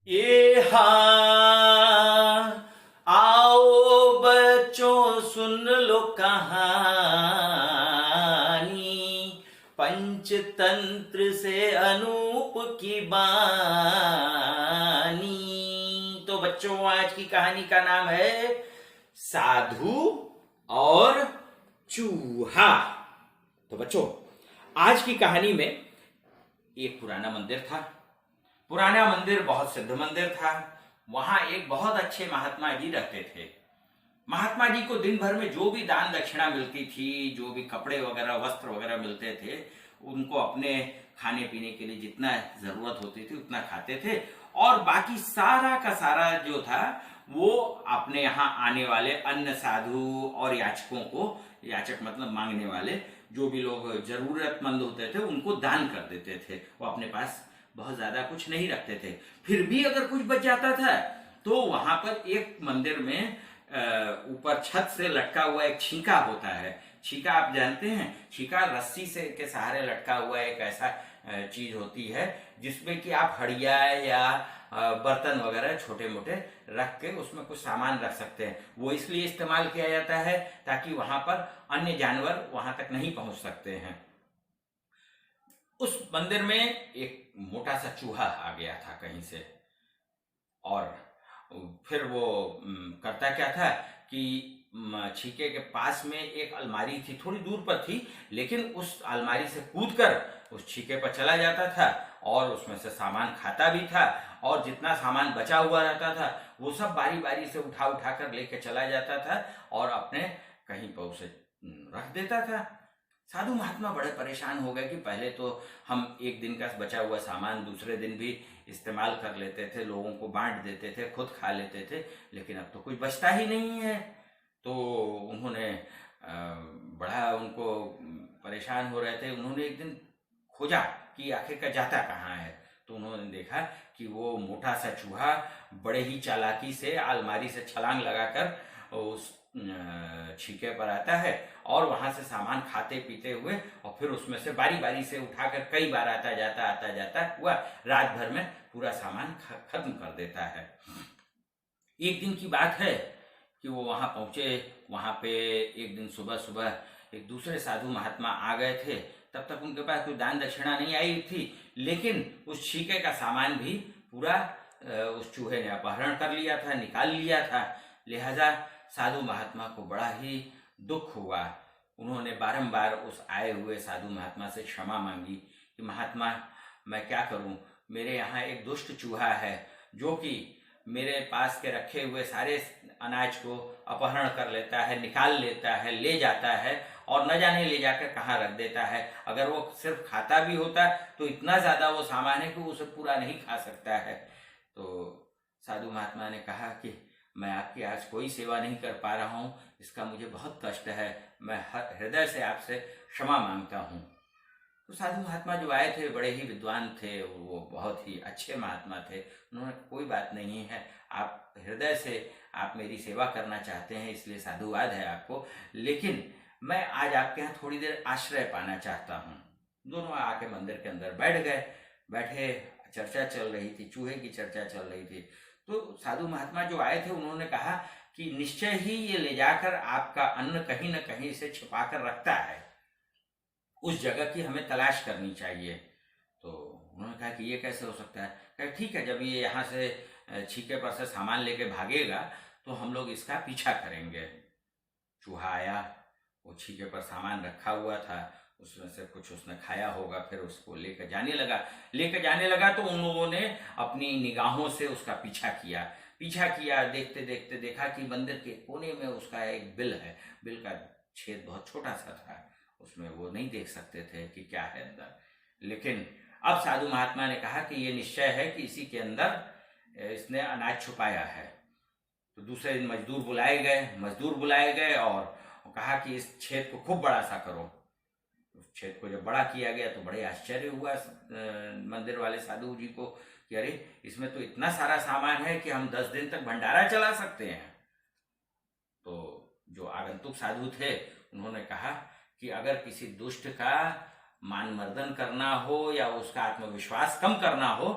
ये हाँ, आओ बच्चों सुन लो कहानी, पंचतंत्र से अनूप की बानी। तो बच्चों, आज की कहानी का नाम है साधु और चूहा। तो बच्चों, आज की कहानी में एक पुराना मंदिर था। पुराना मंदिर बहुत सिद्ध मंदिर था। वहां एक बहुत अच्छे महात्मा जी रहते थे। महात्मा जी को दिन भर में जो भी दान दक्षिणा मिलती थी, जो भी कपड़े वगैरह वस्त्र वगैरह मिलते थे, उनको अपने खाने पीने के लिए जितना जरूरत होती थी उतना खाते थे, और बाकी सारा का सारा जो था वो अपने यहाँ आने वाले अन्य साधु और याचकों को, याचक मतलब मांगने वाले, जो भी लोग जरूरतमंद होते थे उनको दान कर देते थे। वो अपने पास बहुत ज्यादा कुछ नहीं रखते थे। फिर भी अगर कुछ बच जाता था तो वहां पर एक मंदिर में ऊपर छत से लटका हुआ एक छीका होता है। छीका आप जानते हैं, छीका रस्सी से के सहारे लटका हुआ एक ऐसा चीज होती है जिसमें कि आप हड़िया या बर्तन वगैरह छोटे मोटे रख के उसमें कुछ सामान रख सकते हैं। वो इसलिए इस्तेमाल किया जाता है ताकि वहां पर अन्य जानवर वहां तक नहीं पहुंच सकते हैं। उस मंदिर में एक मोटा सा चूहा आ गया था कहीं से, और फिर वो करता क्या था कि छीके के पास में एक अलमारी थी, थोड़ी दूर पर थी, लेकिन उस अलमारी से कूदकर उस छीके पर चला जाता था और उसमें से सामान खाता भी था, और जितना सामान बचा हुआ रहता था वो सब बारी बारी से उठा उठा कर लेके चला जाता था और अपने कहीं पर उसे रख देता था। साधु महात्मा बड़े परेशान हो गए कि पहले तो हम एक दिन का बचा हुआ सामान दूसरे दिन भी इस्तेमाल कर लेते थे, लोगों को बांट देते थे, खुद खा लेते थे, लेकिन अब तो कुछ बचता ही नहीं है। तो उन्होंने बड़ा उनको परेशान हो रहे थे। उन्होंने एक दिन खोजा कि आखिर का जाता कहाँ है। तो उन्होंने देखा कि वो मोटा सा चूहा बड़े ही चालाकी से अलमारी से छलांग लगाकर उस छीके पर आता है और वहां से सामान खाते पीते हुए, और फिर उसमें से बारी बारी से उठाकर कई बार आता जाता हुआ रात भर में पूरा सामान खत्म कर देता है। एक दिन की बात है कि वो वहां पहुंचे। वहां पे एक दिन सुबह सुबह एक दूसरे साधु महात्मा आ गए थे। तब तक उनके पास कोई दान दक्षिणा नहीं आई थी, लेकिन उस छीके का सामान भी पूरा उस चूहे ने अपहरण कर लिया था, निकाल लिया था। लिहाजा साधु महात्मा को बड़ा ही दुख हुआ। उन्होंने बारंबार उस आए हुए साधु महात्मा से क्षमा मांगी कि महात्मा, मैं क्या करूं, मेरे यहाँ एक दुष्ट चूहा है जो कि मेरे पास के रखे हुए सारे अनाज को अपहरण कर लेता है, निकाल लेता है, ले जाता है, और न जाने ले जाकर कहाँ रख देता है। अगर वो सिर्फ खाता भी होता तो इतना ज्यादा वो सामान है कि वो उसे पूरा नहीं खा सकता है। तो साधु महात्मा ने कहा कि मैं आपकी आज कोई सेवा नहीं कर पा रहा हूँ, इसका मुझे बहुत कष्ट है, मैं हृदय से आपसे क्षमा मांगता हूँ। तो साधु महात्मा जो आए थे बड़े ही विद्वान थे, वो बहुत ही अच्छे महात्मा थे। उन्होंने कोई बात नहीं है, आप हृदय से आप मेरी सेवा करना चाहते हैं इसलिए साधुवाद है आपको, लेकिन मैं आज आपके यहाँ थोड़ी देर आश्रय पाना चाहता हूँ। दोनों आके मंदिर के अंदर बैठ गए। बैठे, चर्चा चल रही थी, चूहे की चर्चा चल रही थी। तो साधु महात्मा जो आए थे उन्होंने कहा कि निश्चय ही ये ले जाकर आपका अन्न कहीं न कहीं से छिपा कर रखता है, उस जगह की हमें तलाश करनी चाहिए। तो उन्होंने कहा कि ये कैसे हो सकता है। कहा ठीक है, जब ये यहाँ से छीके पर से सामान लेके भागेगा तो हम लोग इसका पीछा करेंगे। चूहा आया, वो छीके पर सामान रखा हुआ था, उसमें से कुछ उसने खाया होगा, फिर उसको लेकर जाने लगा तो उन लोगों ने अपनी निगाहों से उसका पीछा किया। देखते देखते देखा कि मंदिर के कोने में उसका एक बिल है। बिल का छेद बहुत छोटा सा था, उसमें वो नहीं देख सकते थे कि क्या है अंदर। लेकिन अब साधु महात्मा ने कहा कि ये निश्चय है कि इसी के अंदर इसने अनाज छुपाया है। तो दूसरे दिन मजदूर बुलाए गए और कहा कि इस छेद को खूब बड़ा सा करो। उस छेद को जब बड़ा किया गया तो बड़े आश्चर्य हुआ मंदिर वाले साधु जी को कि अरे, इसमें तो इतना सारा सामान है कि हम 10 दिन तक भंडारा चला सकते हैं। तो जो आगंतुक साधु थे उन्होंने कहा कि अगर किसी दुष्ट का मान मर्दन करना हो या उसका आत्मविश्वास कम करना हो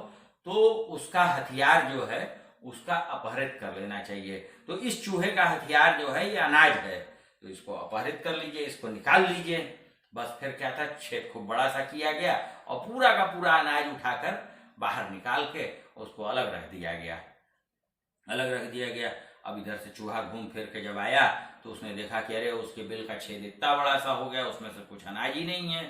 तो उसका हथियार जो है उसका अपहरित कर लेना चाहिए। तो इस चूहे का हथियार जो है ये अनाज है, तो इसको अपहरित कर लीजिए, इसको निकाल लीजिए। बस फिर क्या था, छेद खूब बड़ा सा किया गया और पूरा का पूरा अनाज उठाकर बाहर निकाल के उसको अलग रख दिया गया, अलग रख दिया गया। अब इधर से चूहा घूम फिर के जब आया तो उसने देखा कि अरे उसके बिल का छेद इतना बड़ा सा हो गया, उसमें से कुछ अनाज ही नहीं है।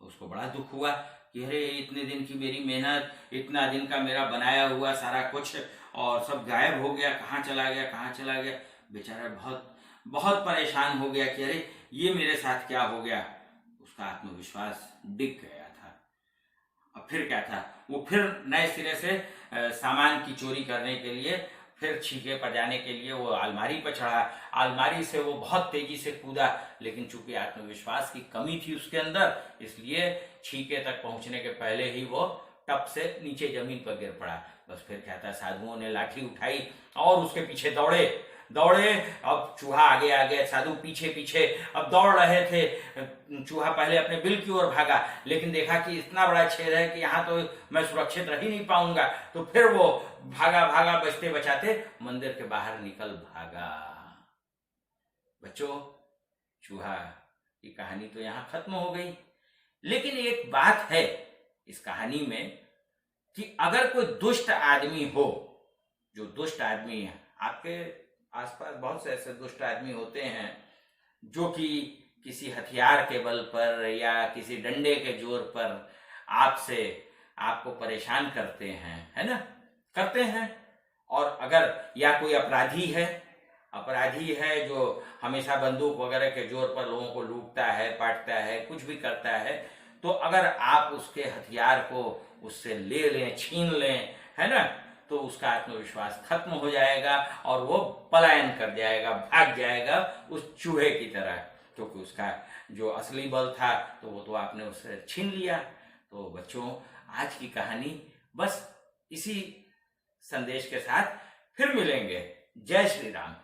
तो उसको बड़ा दुख हुआ कि अरे इतने दिन की मेरी मेहनत, इतना दिन का मेरा बनाया हुआ सारा कुछ और सब गायब हो गया, कहाँ चला गया, कहाँ चला गया। बेचारा बहुत बहुत परेशान हो गया कि अरे ये मेरे साथ क्या हो गया। उसका आत्मविश्वास डिग गया था। अब फिर क्या था, वो फिर नए सिरे से सामान की चोरी करने के लिए, फिर छीके पर जाने के लिए वो अलमारी पर चढ़ा। अलमारी से वो बहुत तेजी से कूदा, लेकिन चूंकि आत्मविश्वास की कमी थी उसके अंदर, इसलिए छीके तक पहुंचने के पहले ही वो टप से नीचे जमीन पर गिर पड़ा। बस फिर क्या था, साधुओं ने लाठी उठाई और उसके पीछे दौड़े दौड़े। अब चूहा आगे आगे, साधु पीछे पीछे, अब दौड़ रहे थे। चूहा पहले अपने बिल की ओर भागा, लेकिन देखा कि इतना बड़ा छेद है कि यहाँ तो मैं सुरक्षित रह ही नहीं पाऊंगा। तो फिर वो भागा भागा बचते बचाते मंदिर के बाहर निकल भागा। बच्चों, चूहा की कहानी तो यहाँ खत्म हो गई, लेकिन एक बात है इस कहानी में कि अगर कोई दुष्ट आदमी हो, जो दुष्ट आदमी है, आपके आसपास बहुत से ऐसे दुष्ट आदमी होते हैं जो कि किसी हथियार के बल पर या किसी डंडे के जोर पर आपको परेशान करते हैं, है ना, करते हैं। और अगर या कोई अपराधी है जो हमेशा बंदूक वगैरह के जोर पर लोगों को लूटता है, पाटता है, कुछ भी करता है, तो अगर आप उसके हथियार को उससे ले लें, छीन लें, है ना, तो उसका आत्मविश्वास खत्म हो जाएगा और वो पलायन कर जाएगा, भाग जाएगा उस चूहे की तरह, क्योंकि उसका जो असली बल था तो वो तो आपने उससे छीन लिया। तो बच्चों, आज की कहानी बस इसी संदेश के साथ फिर मिलेंगे। जय श्री राम।